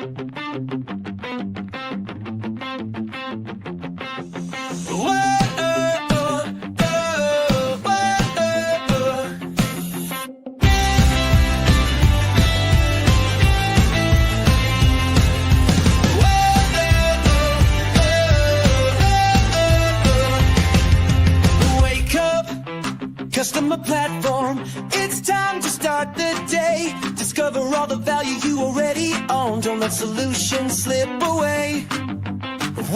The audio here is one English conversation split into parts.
Customer platform, it's time to start the day. Discover all the value you already own. Don't let solutions slip away.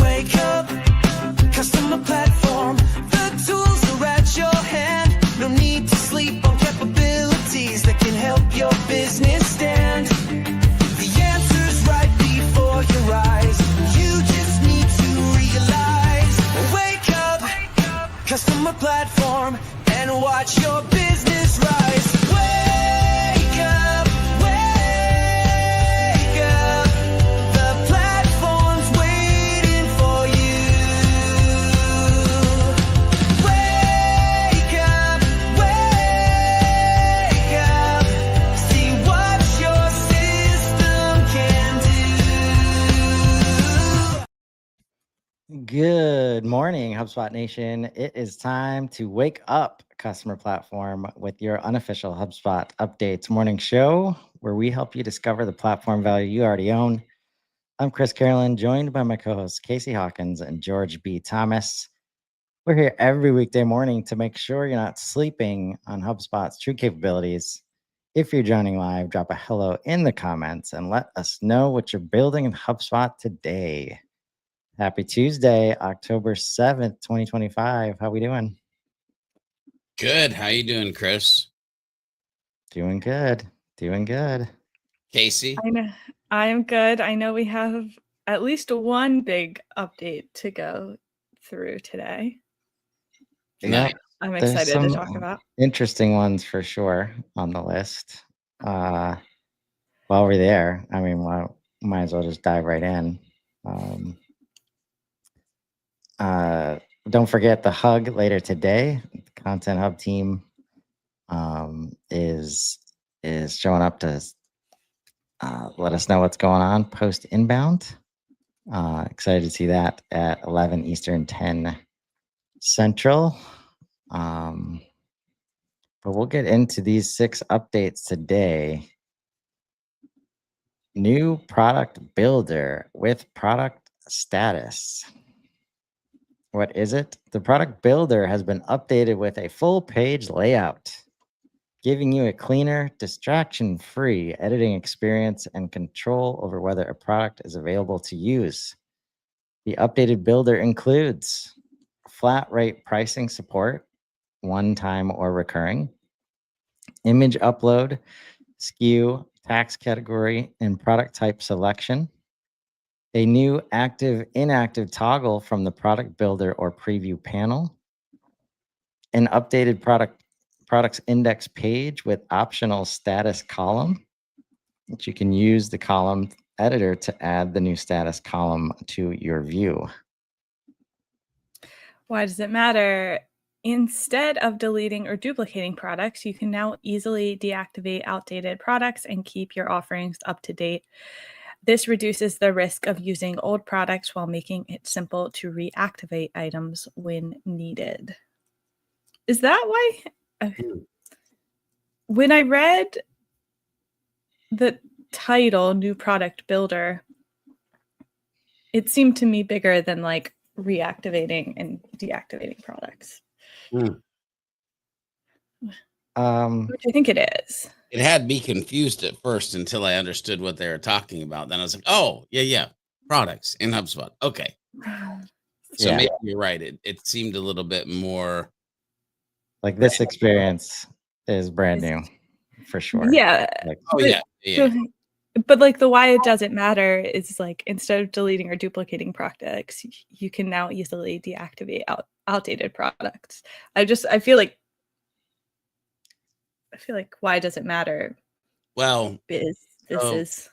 Wake up, customer platform. The tools are at your hand. No need to sleep on capabilities that can help your business stand. The answer's right before your eyes. You just need to realize. Wake up, customer platform, and watch your business rise. Wake up, wake up. The platform's waiting for you. Wake up, wake up. See what your system can do. Good morning, HubSpot Nation. It is time to wake up, customer platform, with your unofficial HubSpot Updates morning show, where we help you discover the platform value you already own. I'm Chris Carolyn, joined by my co-hosts Casey Hawkins and George B. Thomas. We're here every weekday morning to make sure you're not sleeping on HubSpot's true capabilities. If you're joining live, drop a hello in the comments and let us know what you're building in HubSpot today. Happy Tuesday, October 7th, 2025. How we doing? Good. How you doing, Chris? Doing good. Doing good. Casey? I am good. I know we have at least one big update to go through today. Yeah, I'm there's excited to some talk about. interesting ones for sure on the list. While we're there, I mean, might as well just dive right in. Don't forget the hug later today. The Content Hub team is showing up to let us know what's going on post inbound. Excited to see that at 11 Eastern, 10 Central. But we'll get into these 6 updates today. New product builder with product status. What is it? The product builder has been updated with a full page layout, giving you a cleaner, distraction-free editing experience and control over whether a product is available to use. The updated builder includes flat rate pricing support, one-time or recurring, image upload, SKU, tax category, and product type selection, a new active-inactive toggle from the product builder or preview panel, an updated products index page with optional status column, which you can use the column editor to add the new status column to your view. Why does it matter? Instead of deleting or duplicating products, you can now easily deactivate outdated products and keep your offerings up to date. This reduces the risk of using old products while making it simple to reactivate items when needed. Is that why? When I read the title, New Product Builder, it seemed to me bigger than like reactivating and deactivating products. Which I think it is. It had me confused at first until I understood what they were talking about. Then I was like, oh, yeah. Products in HubSpot. Okay. So maybe you're right. It seemed a little bit more like this experience is brand new for sure. Yeah. Like, So, but like the why it doesn't matter is like instead of deleting or duplicating products, you can now easily deactivate outdated products. I feel like why does it matter? well. This is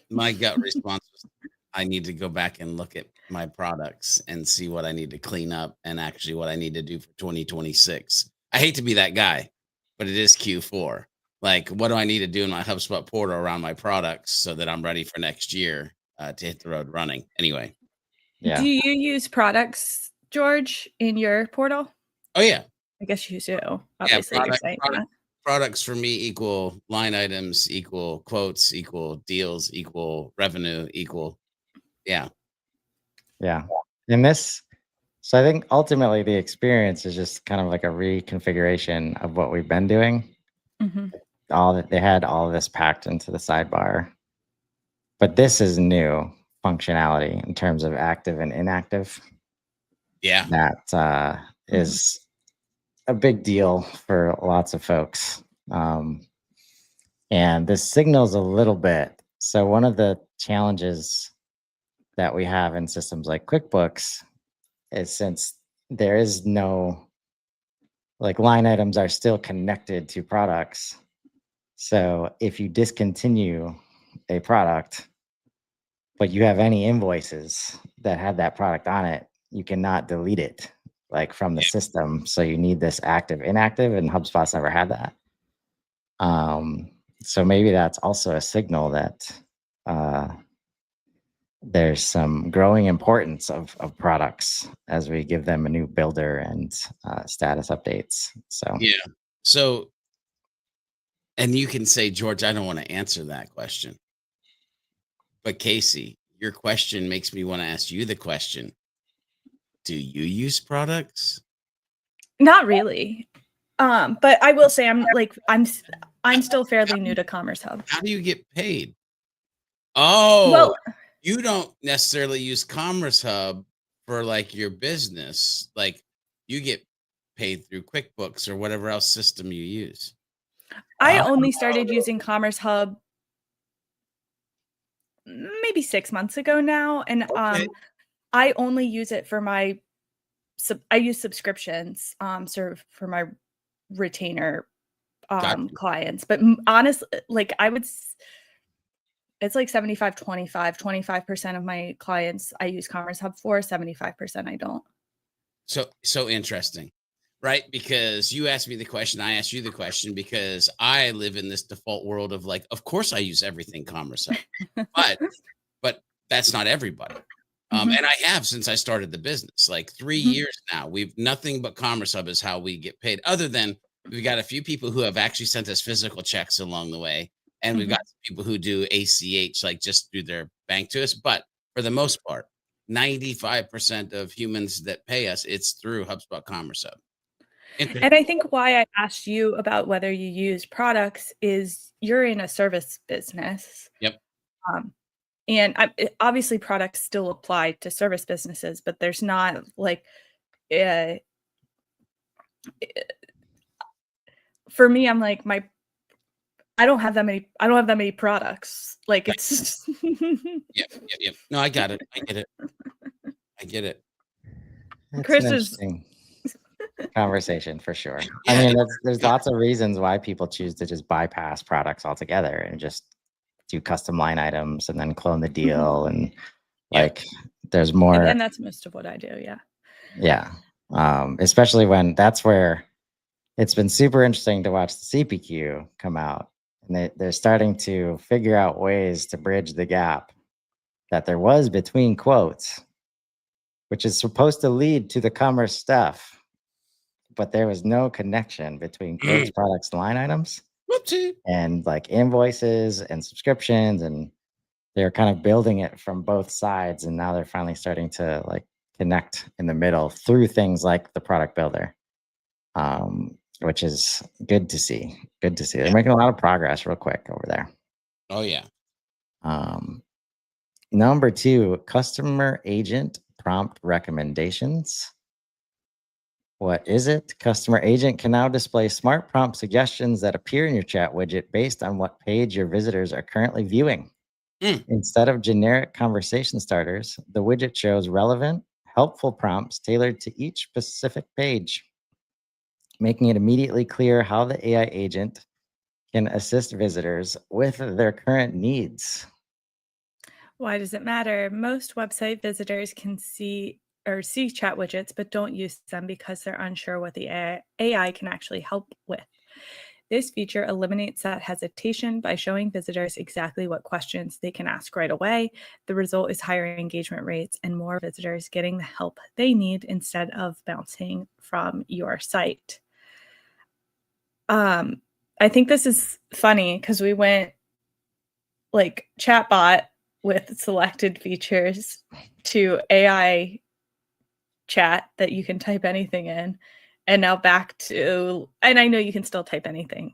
My gut response was I need to go back and look at my products and see what I need to clean up and actually what I need to do for 2026. I hate to be that guy, but it is Q4. Like, what do I need to do in my HubSpot portal around my products so that I'm ready for next year to hit the road running? Anyway. Yeah. Do you use products, George, in your portal? Oh yeah. I guess you do. Yeah. Obviously, you're saying that. Products for me equal line items, equal quotes, equal deals, equal revenue, equal. Yeah. Yeah. And this, so I think ultimately the experience is just kind of like a reconfiguration of what we've been doing. Mhm. All that they had all of this packed into the sidebar, but this is new functionality in terms of active and inactive. Yeah. That is a big deal for lots of folks. And this signals a little bit. So one of the challenges that we have in systems like QuickBooks is, since there is no, like, line items are still connected to products. So if you discontinue a product, but you have any invoices that had that product on it, you cannot delete it, like, from the system. So you need this active inactive, and HubSpot's never had that. So maybe that's also a signal that there's some growing importance of products as we give them a new builder and status updates. So Yeah. So, and you can say, George, I don't want to answer that question. But Casey, your question makes me want to ask you the question. Do you use products? Not really. But I will say I'm still fairly new to Commerce Hub. How do you get paid? Oh, Well, you don't necessarily use Commerce Hub for like your business. Like, you get paid through QuickBooks or whatever else system you use. I only started using Commerce Hub maybe 6 months ago now, and Okay. I only use it for my I use subscriptions sort of for my retainer Gotcha. clients. But honestly, like it's like 75 25% of my clients I use Commerce Hub for, 75% I don't. So interesting, right? Because you asked me the question, I asked you the question, because I live in this default world of like, of course I use everything Commerce Hub, but that's not everybody. Mhm. And I have since I started the business, like 3 Mhm. years now. We've nothing but Commerce Hub is how we get paid. Other than we've got a few people who have actually sent us physical checks along the way, and we've Mhm. got some people who do ACH, like just through their bank to us. But for the most part, 95% of humans that pay us, it's through HubSpot Commerce Hub. Interesting. And I think why I asked you about whether you use products is you're in a service business. Yep. Um, and obviously products still apply to service businesses, but there's not like uh, for me, I'm like I don't have that many products. Like Right. it's Yep. No, I got it. I get it. I get it. it's an Chris is interesting conversation for sure. I Yeah. mean, there's lots of reasons why people choose to just bypass products altogether and just do custom line items and then clone the deal. And Yeah. like, there's more. and that's most of what I do, yeah. Yeah. Especially when that's where it's been super interesting to watch the CPQ come out. And they're starting to figure out ways to bridge the gap that there was between quotes, which is supposed to lead to the commerce stuff. But there was no connection between quotes, products, and line items, Whoopsie. and like invoices and subscriptions. And they're kind of building it from both sides. And now they're finally starting to like connect in the middle through things like the product builder, which is good to see. Good to see. They're making a lot of progress real quick over there. Oh yeah. Number 2, customer agent prompt recommendations. What is it? Customer agent can now display smart prompt suggestions that appear in your chat widget based on what page your visitors are currently viewing. Instead of generic conversation starters, the widget shows relevant, helpful prompts tailored to each specific page, making it immediately clear how the AI agent can assist visitors with their current needs. Why does it matter? Most website visitors can see chat widgets, but don't use them because they're unsure what the AI can actually help with. This feature eliminates that hesitation by showing visitors exactly what questions they can ask right away. The result is higher engagement rates and more visitors getting the help they need instead of bouncing from your site. I think this is funny because we went like chatbot with selected features to AI chat that you can type anything in, and now back to, and I know you can still type anything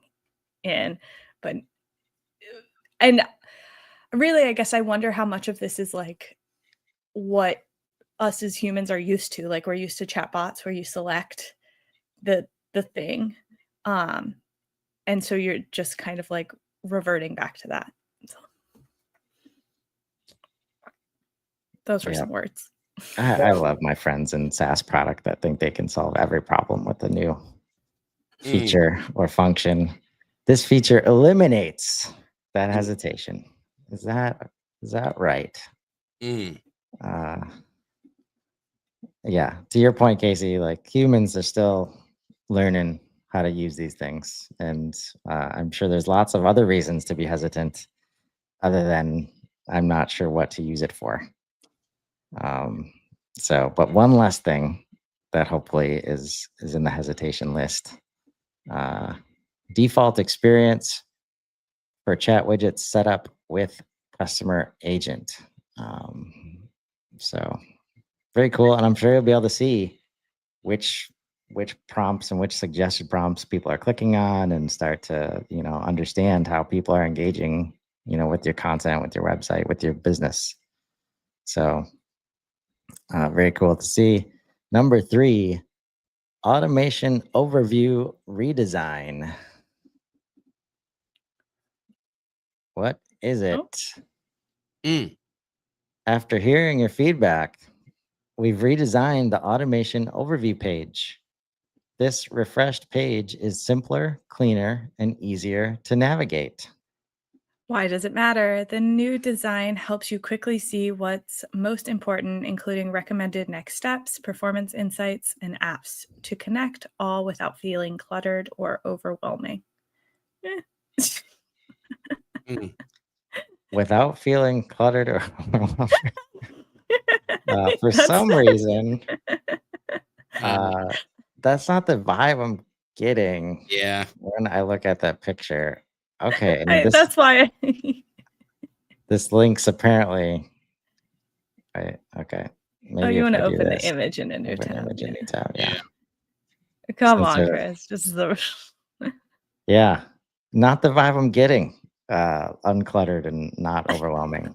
in, but and really I guess I wonder how much of this is like what us as humans are used to. Like we're used to chatbots where you select the thing, and so you're just kind of like reverting back to that. So, those were some words. I love my friends in SaaS product that think they can solve every problem with a new feature or function. This feature eliminates that hesitation. Is that right? Yeah, to your point, Casey, like humans are still learning how to use these things, and I'm sure there's lots of other reasons to be hesitant other than I'm not sure what to use it for. But one last thing that hopefully is in the hesitation list. Default experience for chat widgets set up with customer agent. So very cool. And I'm sure you'll be able to see which prompts and which suggested prompts people are clicking on and start to, understand how people are engaging, with your content, with your website, with your business. So very cool to see. Number 3, automation overview redesign. What is it? After hearing your feedback, we've redesigned the automation overview page. This refreshed page is simpler, cleaner, and easier to navigate. Why does it matter? The new design helps you quickly see what's most important, including recommended next steps, performance insights, and apps to connect, all without feeling cluttered or overwhelming. Without feeling cluttered or overwhelming. For some reason, that's not the vibe I'm getting. Yeah. When I look at that picture. Okay. That's why. This link's apparently. Okay. Maybe you if want I to do open this, the image in a new tab. Image in a new tab. Yeah. Come on, Chris. Just Yeah. Not the vibe I'm getting. Uncluttered and not overwhelming.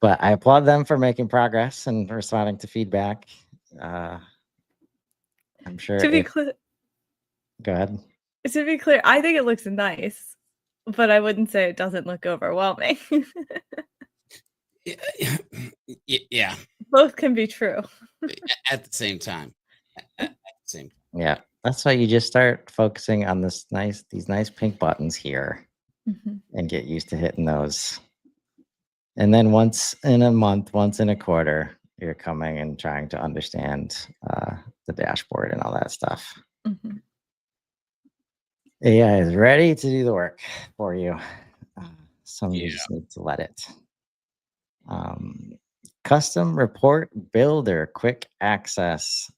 But I applaud them for making progress and responding to feedback. I'm sure. To be clear, go ahead. To be clear, I think it looks nice, but I wouldn't say it doesn't look overwhelming. Yeah. Both can be true. At the same time. Yeah. That's why you just start focusing on these nice pink buttons here and get used to hitting those. And then once in a month, once in a quarter, you're coming and trying to understand the dashboard and all that stuff. AI is ready to do the work for you. You just need to let it. Custom report builder quick access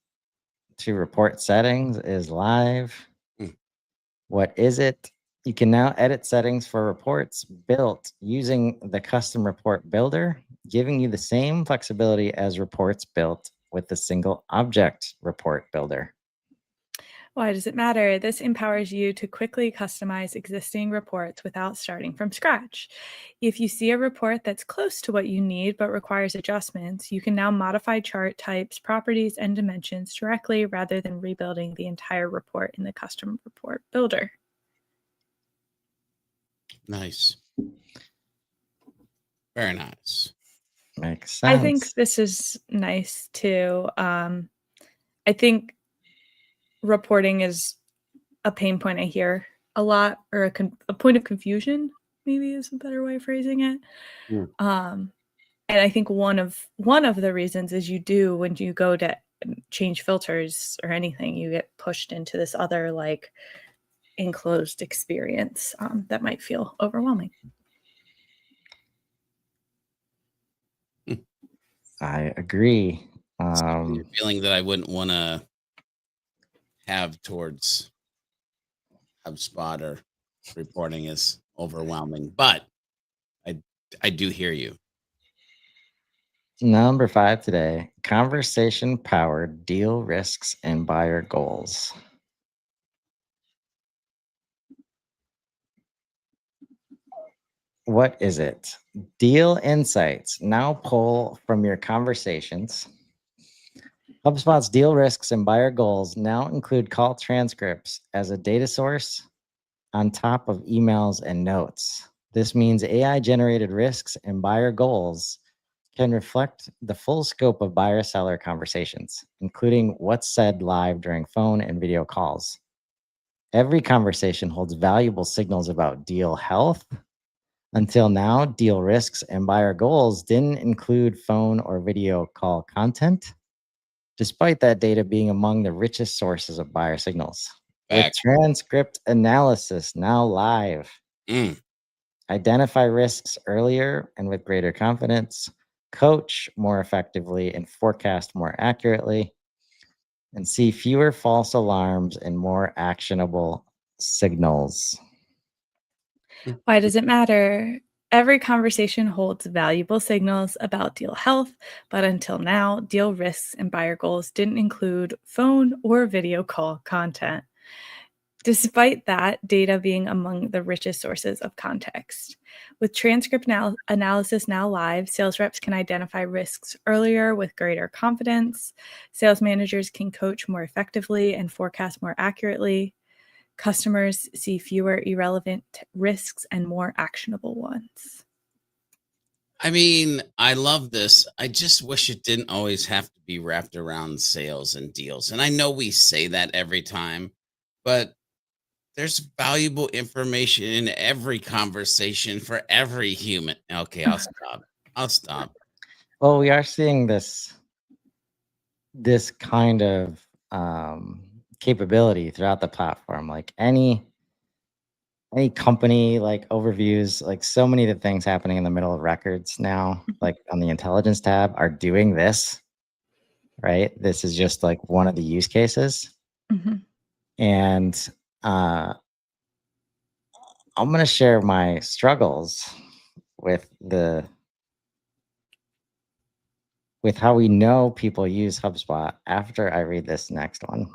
to report settings is live. What is it? You can now edit settings for reports built using the custom report builder, giving you the same flexibility as reports built with the single object report builder. Why does it matter? This empowers you to quickly customize existing reports without starting from scratch. If you see a report that's close to what you need but requires adjustments, you can now modify chart types, properties, and dimensions directly rather than rebuilding the entire report in the custom report builder. Nice. Very nice. Makes sense. I think this is nice too. I think reporting is a pain point I hear a lot, or a point of confusion, maybe is a better way of phrasing it. And I think one of the reasons is when you go to change filters or anything, you get pushed into this other like enclosed experience that might feel overwhelming. I agree. You're feeling that I wouldn't want to have towards HubSpot or reporting is overwhelming, but I do hear you. Number 5 today, conversation powered deal risks and buyer goals. What is it? Deal insights now pull from your conversations. HubSpot's deal risks and buyer goals now include call transcripts as a data source on top of emails and notes. This means AI generated risks and buyer goals can reflect the full scope of buyer seller conversations, including what's said live during phone and video calls. Every conversation holds valuable signals about deal health. Until now, deal risks and buyer goals didn't include phone or video call content, despite that data being among the richest sources of buyer signals. With Fact. transcript analysis now live, Mm. identify risks earlier and with greater confidence, coach more effectively and forecast more accurately, and see fewer false alarms and more actionable signals. Why does it matter? Every conversation holds valuable signals about deal health, but until now, deal risks and buyer goals didn't include phone or video call content. Despite that, data being among the richest sources of context. With transcript analysis now live, sales reps can identify risks earlier with greater confidence. Sales managers can coach more effectively and forecast more accurately. Customers see fewer irrelevant risks and more actionable ones. I mean, I love this. I just wish it didn't always have to be wrapped around sales and deals. And I know we say that every time, but there's valuable information in every conversation for every human. Okay, I'll stop. I'll stop. Well, we are seeing this kind of capability throughout the platform. Like any company like overviews, like so many of the things happening in the middle of records now, like on the intelligence tab, are doing this, right? This is just like one of the use cases. Mhm. And I'm going to share my struggles with how we know people use HubSpot after I read this next one.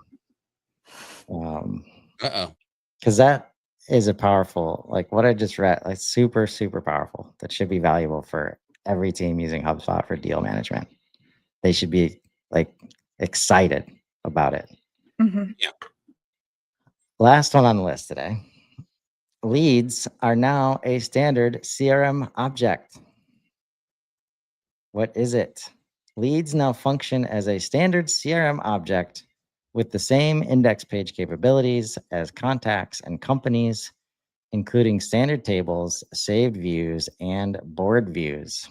Uh-oh. Because that is a powerful, like what I just read, like super, super powerful. That should be valuable for every team using HubSpot for deal management. They should be like excited about it. Mhm. Yeah. Last one on the list today. Leads are now a standard CRM object. What is it? Leads now function as a standard CRM object with the same index page capabilities as contacts and companies, including standard tables, saved views, and board views.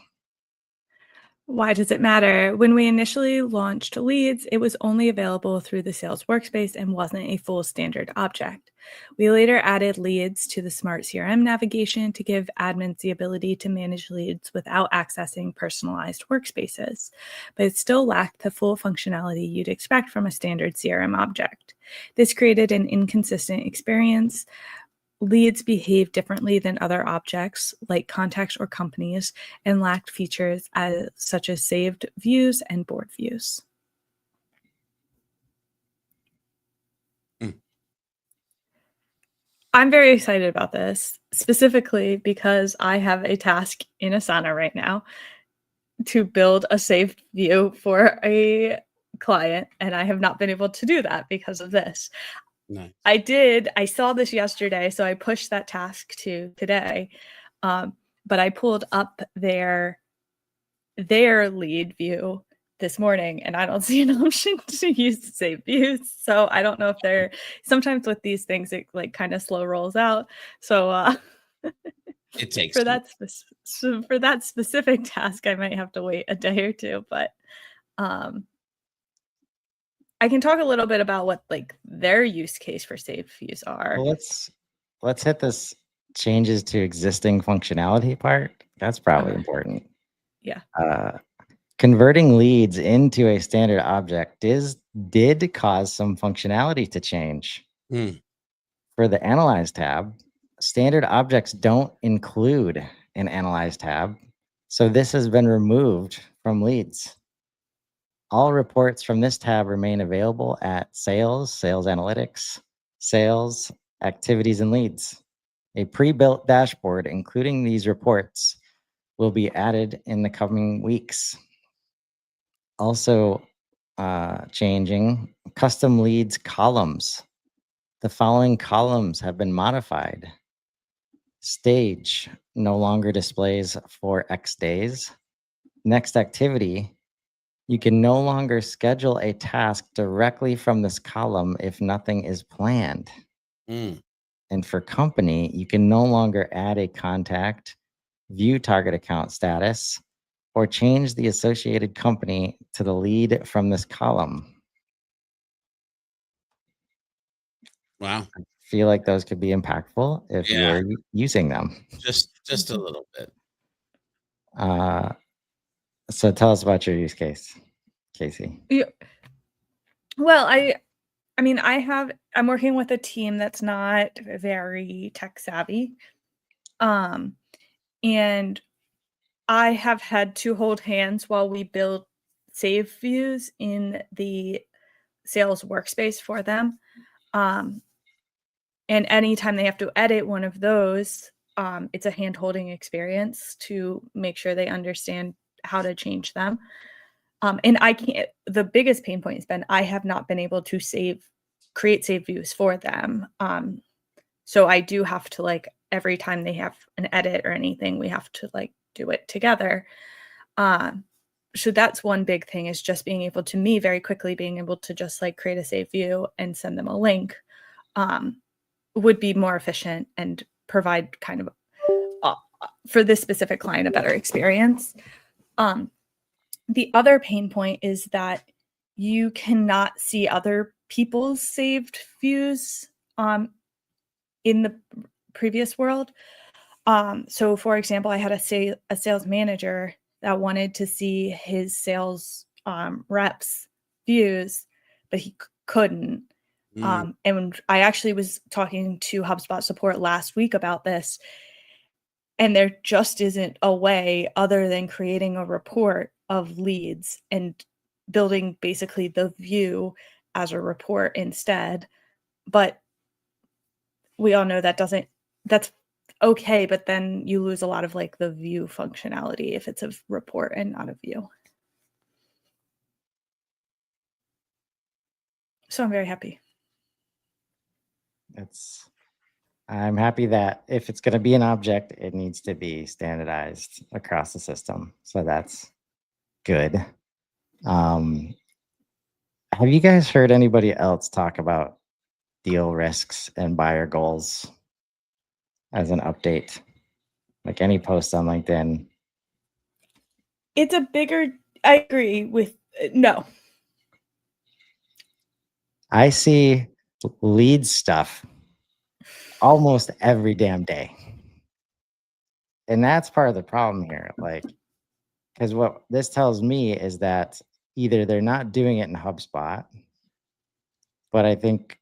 Why does it matter? When we initially launched Leads, it was only available through the sales workspace and wasn't a full standard object. We later added Leads to the Smart CRM navigation to give admins the ability to manage leads without accessing personalized workspaces, but it still lacked the full functionality you'd expect from a standard CRM object. This created an inconsistent experience. Leads behave differently than other objects like contacts or companies and lacked features such as saved views and board views. Mm. I'm very excited about this, specifically because I have a task in Asana right now to build a saved view for a client, and I have not been able to do that because of this. Nice. I saw this yesterday, so I pushed that task to today. But I pulled up their lead view this morning, and I don't see an option to use the save views. So I don't know if they're sometimes with these things it like kind of slow rolls out. So It takes for time. that specific task, I might have to wait a day or two. But I can talk a little bit about what like their use case for saved views are. Well, let's hit this changes to existing functionality part. That's probably Okay. important. Yeah. Converting leads into a standard object did cause some functionality to change. Hmm. For the Analyze tab, standard objects don't include an Analyze tab, so this has been removed from leads. All reports from this tab remain available at Sales, Sales Analytics, Sales, Activities, and Leads. A pre-built dashboard, including these reports, will be added in the coming weeks. Also changing, custom leads columns. The following columns have been modified. Stage no longer displays for X days. Next activity, you can no longer schedule a task directly from this column if nothing is planned. Hmm. And for company, you can no longer add a contact, view target account status, or change the associated company to the lead from this column. Wow. I feel like those could be impactful if you Yeah. are using them. Just a little bit. So tell us about your use case, Casey. Yeah. Well, I mean, I'm working with a team that's not very tech savvy. And I have had to hold hands while we build save views in the sales workspace for them. And anytime they have to edit one of those, it's a hand-holding experience to make sure they understand how to change them. And the biggest pain point has been I have not been able to create save views for them. So I do have to like every time they have an edit or anything, we have to like do it together. So that's one big thing, is just being able to very quickly being able to just like create a save view and send them a link would be more efficient and provide kind of for this specific client a better experience. The other pain point is that you cannot see other people's saved views in the previous world. So for example, I had a sales manager that wanted to see his sales reps views, but he couldn't. And I actually was talking to HubSpot support last week about this, and there just isn't a way other than creating a report of leads and building basically the view as a report instead. But we all know that's okay, but then you lose a lot of like the view functionality if it's a report and not a view. So I'm very happy. I'm happy that if it's going to be an object, it needs to be standardized across the system. So that's good. Have you guys heard anybody else talk about deal risks and buyer goals as an update? Like any post on LinkedIn? It's a bigger, I agree with, no. I see lead stuff almost every damn day. And that's part of the problem here. Like, because what this tells me is that either they're not doing it in HubSpot, but I think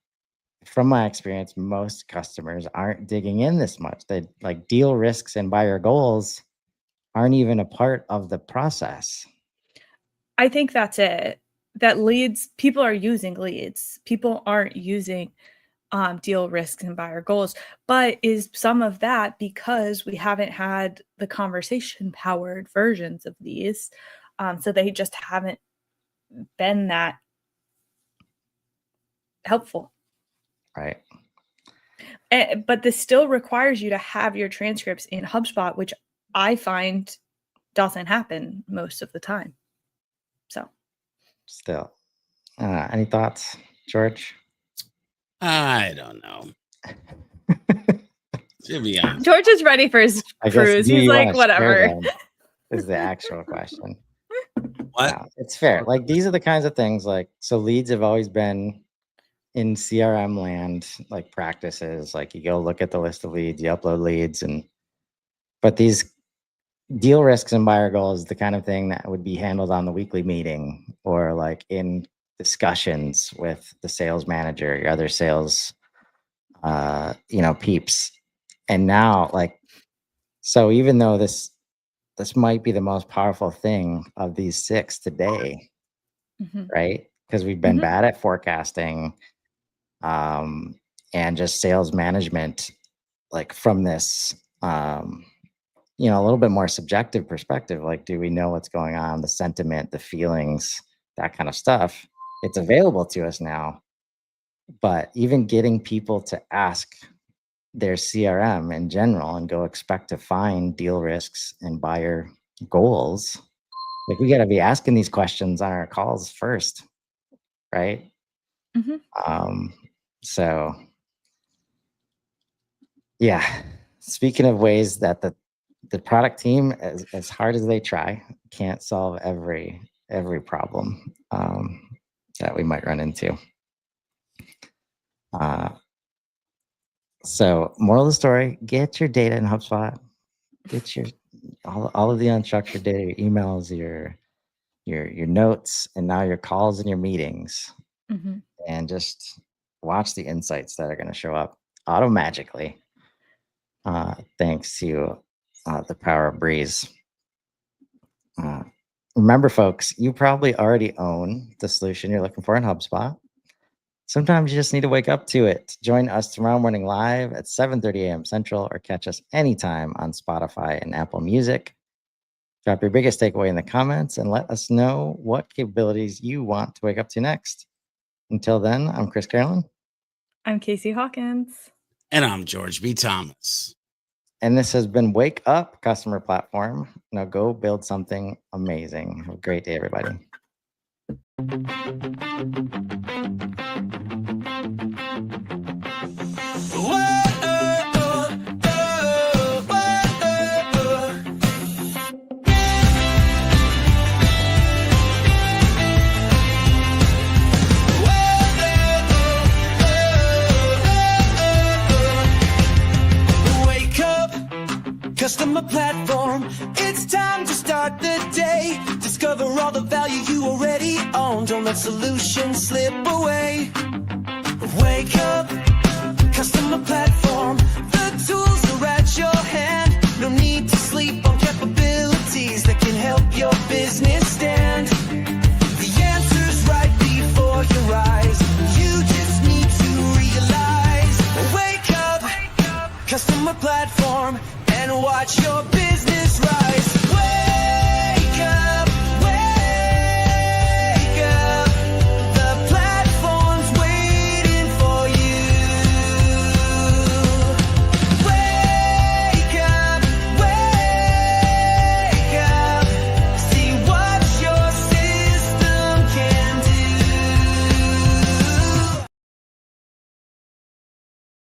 from my experience, most customers aren't digging in this much. They like deal risks and buyer goals aren't even a part of the process. I think that's it. That leads, people are using leads. People aren't using deal risks and buyer goals, but is some of that because we haven't had the conversation powered versions of these. So they just haven't been that helpful. Right. But this still requires you to have your transcripts in HubSpot, which I find doesn't happen most of the time. So Still, any thoughts, George? I don't know. To be honest, George is ready for his cruise. He's like, whatever. Is the actual question. What? No, it's fair. Like these are the kinds of things like, so leads have always been in CRM land, like practices, like you go look at the list of leads, you upload leads, but these deal risks and buyer goals is the kind of thing that would be handled on the weekly meeting or like in discussions with the sales manager, your other sales, peeps. And now, like, so even though this might be the most powerful thing of these 6 today, right? Because we've been bad at forecasting, and just sales management, like from this, a little bit more subjective perspective. Like, do we know what's going on? The sentiment, the feelings, that kind of stuff. It's available to us now. But even getting people to ask their CRM in general and go expect to find deal risks and buyer goals, like we got to be asking these questions on our calls first, right? So yeah, speaking of ways that the product team, as hard as they try, can't solve every problem that we might run into. So moral of the story, get your data in HubSpot, get your all of the unstructured data, your emails, your notes, and now your calls and your meetings, and just watch the insights that are going to show up automatically, thanks to the power of Breeze. Remember, folks, you probably already own the solution you're looking for in HubSpot. Sometimes you just need to wake up to it. Join us tomorrow morning live at 7:30 a.m. Central, or catch us anytime on Spotify and Apple Music. Drop your biggest takeaway in the comments and let us know what capabilities you want to wake up to next. Until then, I'm Chris Carolyn. I'm Casey Hawkins. And I'm George B. Thomas. And this has been Wake Up Customer Platform. Now go build something amazing. Have a great day, everybody. Customer platform, it's time to start the day. Discover all the value you already own. Don't let solutions slip away. Wake up, customer platform. The tools are at your hand. No need to sleep on capabilities that can help your business stand. The answer's right before your eyes. You just need to realize. Wake up, customer platform, and watch your business